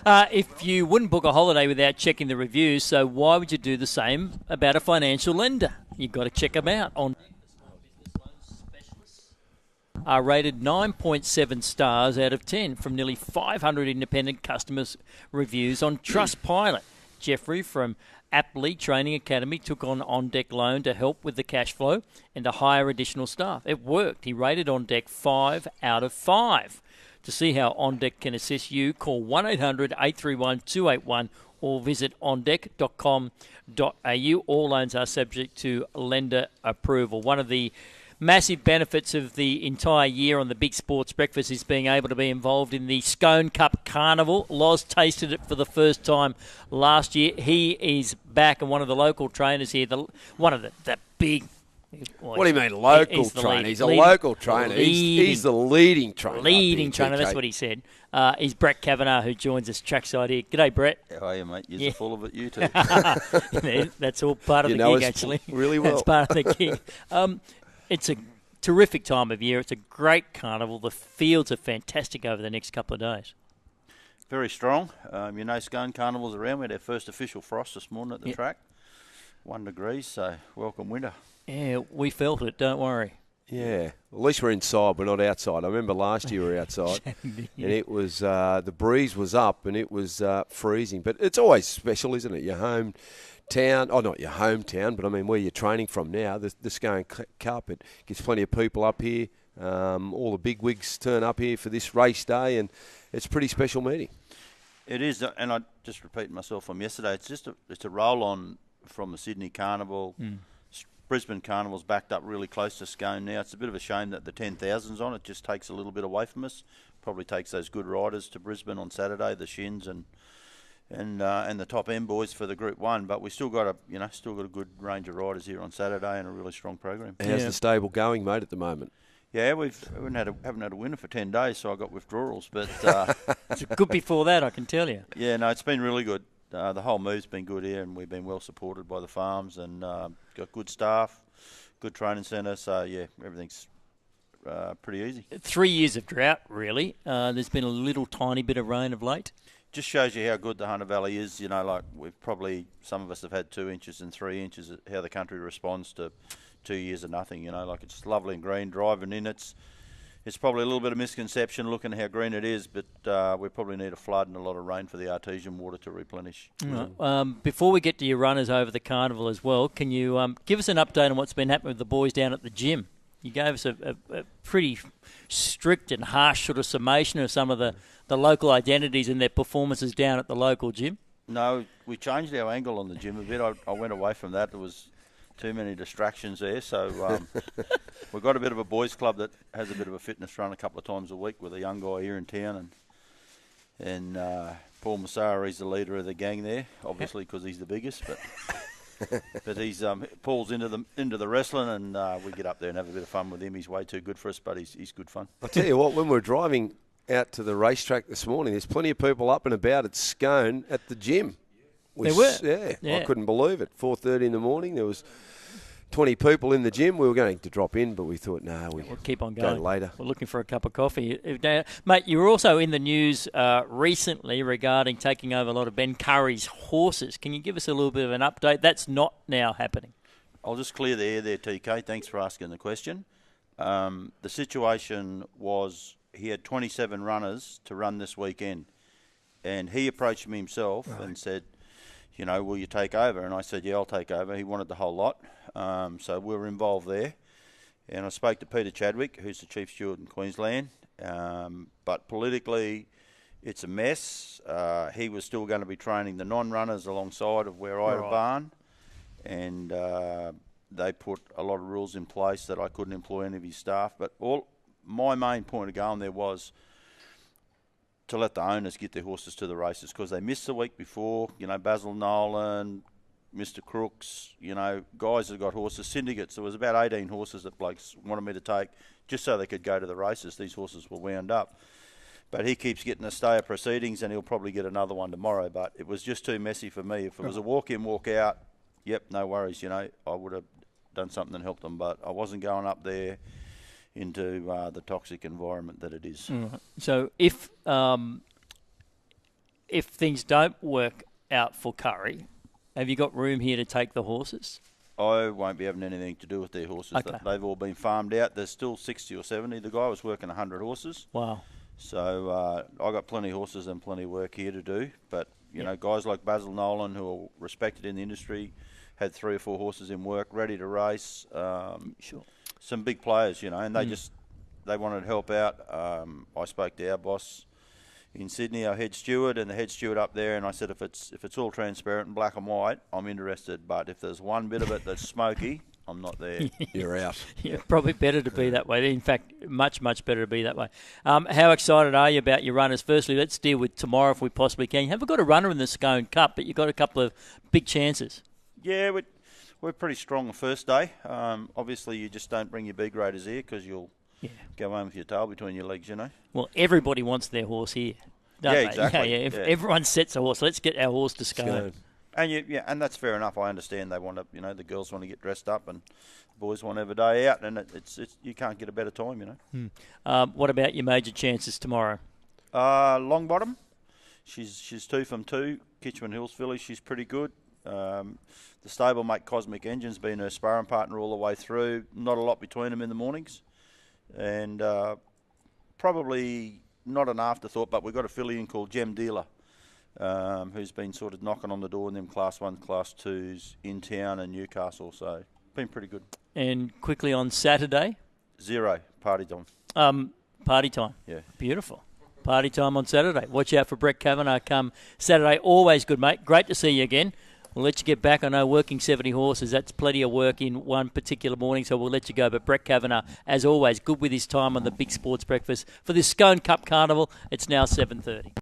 If you wouldn't book a holiday without checking the reviews, so why would you do the same about a financial lender? You've got to check them out. Are rated 9.7 stars out of 10 from nearly 500 independent customers' reviews on Trustpilot. Jeffrey from Apley Training Academy took on Deck Loan to help with the cash flow and to hire additional staff. It worked. He rated On Deck 5 out of 5. To see how On Deck can assist you, call 1-800-831-281 or visit ondeck.com.au. All loans are subject to lender approval. One of the massive benefits of the entire year on the Big Sports Breakfast is being able to be involved in the Scone Cup Carnival. Loz tasted it for the first time last year. He is back, and one of the local trainers here, one of the big... What do you mean local trainer? He's a local trainer. He's the leading trainer. Leading trainer, that's what he said. He's Brett Cavanough, who joins us trackside here. G'day, Brett. How are you, mate? You're full of it, you too. That's all part of the gig, actually. Really well. That's part of the gig. It's a terrific time of year. It's a great carnival. The fields are fantastic over the next couple of days. Very strong. Scone Carnival's around. We had our first official frost this morning at the track. 1 degree, so welcome winter. Yeah, we felt it, don't worry. Yeah, at least we're inside, we're not outside. I remember last year we were outside, and it was the breeze was up and it was freezing. But it's always special, isn't it? Your home town, not your hometown, but I mean where you're training from now, the Scone Cup. It gets plenty of people up here. All the big wigs turn up here for this race day, and it's a pretty special meeting. It is, and I just repeated myself from yesterday. It's a roll on from the Sydney Carnival. Brisbane Carnival's backed up really close to Scone now. It's a bit of a shame that the 10,000's on. It just takes a little bit away from us. Probably takes those good riders to Brisbane on Saturday, the Shins and the top end boys for the Group 1. But we still got a good range of riders here on Saturday and a really strong program. How's the stable going, mate, at the moment? Yeah, we haven't had a winner for 10 days, so I got withdrawals. But it's good before that, I can tell you. Yeah, no, it's been really good. The whole move's been good here, and we've been well supported by the farms, and got good staff, good training centre. So yeah, everything's pretty easy. 3 years of drought, really. There's been a little tiny bit of rain of late. Just shows you how good the Hunter Valley is. You know, like some of us have had 2 inches and 3 inches. How the country responds to 2 years of nothing. You know, like it's lovely and green. Driving in, it's probably a little bit of misconception looking at how green it is, but we probably need a flood and a lot of rain for the artesian water to replenish. Before we get to your runners over the carnival as well, can you give us an update on what's been happening with the boys down at the gym? You gave us a pretty strict and harsh sort of summation of some of the local identities and their performances down at the local gym. No, we changed our angle on the gym a bit. I went away from that. There was too many distractions there, so we've got a bit of a boys club that has a bit of a fitness run a couple of times a week with a young guy here in town, and Paul Massara, he's the leader of the gang there, obviously because he's the biggest, but he's Paul's into the wrestling, and we get up there and have a bit of fun with him. He's way too good for us, but he's good fun. I'll tell you what, when we're driving out to the racetrack this morning, there's plenty of people up and about at Scone at the gym. There were? Yeah, I couldn't believe it. 4:30 in the morning, there was 20 people in the gym. We were going to drop in, but we thought, we'll keep on going. Go later. We're looking for a cup of coffee. Mate, you were also in the news recently regarding taking over a lot of Ben Curry's horses. Can you give us a little bit of an update? That's not now happening. I'll just clear the air there, TK. Thanks for asking the question. The situation was he had 27 runners to run this weekend, and he approached me himself and said, will you take over? And I said, yeah, I'll take over. He wanted the whole lot. So we were involved there. And I spoke to Peter Chadwick, who's the Chief Steward in Queensland. But politically, it's a mess. He was still going to be training the non-runners alongside of where I had a barn. And they put a lot of rules in place that I couldn't employ any of his staff. But my main point of going there was to let the owners get their horses to the races, because they missed the week before. Basil Nolan, Mr. Crooks, guys that got horses, syndicates. There was about 18 horses that blokes wanted me to take just so they could go to the races. These horses were wound up. But he keeps getting a stay of proceedings, and he'll probably get another one tomorrow. But it was just too messy for me. If it was a walk-in, walk-out, yep, no worries, I would have done something and helped them. But I wasn't going up there into the toxic environment that it is. So if if things don't work out for Curry, have you got room here to take the horses? I won't be having anything to do with their horses. Okay. They've all been farmed out. There's still 60 or 70. The guy was working 100 horses. Wow. So I got plenty of horses and plenty of work here to do. But, you know, guys like Basil Nolan, who are respected in the industry, had 3 or 4 horses in work, ready to race. Sure. Some big players, you know, and they wanted to help out. I spoke to our boss in Sydney, our head steward, and the head steward up there, and I said, if it's all transparent and black and white, I'm interested. But if there's one bit of it that's smoky, I'm not there. You're out. Yeah, probably better to be that way. In fact, much, much better to be that way. How excited are you about your runners? Firstly, let's deal with tomorrow if we possibly can. You haven't got a runner in the Scone Cup, but you've got a couple of big chances. Yeah, we're pretty strong the first day. Obviously, you just don't bring your B graders here because you'll go home with your tail between your legs, you know. Well, everybody wants their horse here, don't they? Exactly. Yeah. If everyone sets a horse, let's get our horse to Scone. And and that's fair enough. I understand they want to, you know, the girls want to get dressed up and the boys want to have a day out, and it's you can't get a better time, you know. What about your major chances tomorrow? Longbottom, she's 2 from 2. Kitchman Hills filly, she's pretty good. The stablemate Cosmic Engine's been her sparring partner all the way through. Not a lot between them in the mornings, and probably not an afterthought. But we've got a filly in called Gem Dealer, who's been sort of knocking on the door in them Class 1, Class 2s in town and Newcastle. So been pretty good. And quickly on Saturday, 0 party time. Party time. Yeah, beautiful. Party time on Saturday. Watch out for Brett Cavanough come Saturday. Always good, mate. Great to see you again. We'll let you get back. I know working 70 horses, that's plenty of work in one particular morning, so we'll let you go. But Brett Cavanough, as always, good with his time on the Big Sports Breakfast. For this Scone Cup Carnival, it's now 7:30.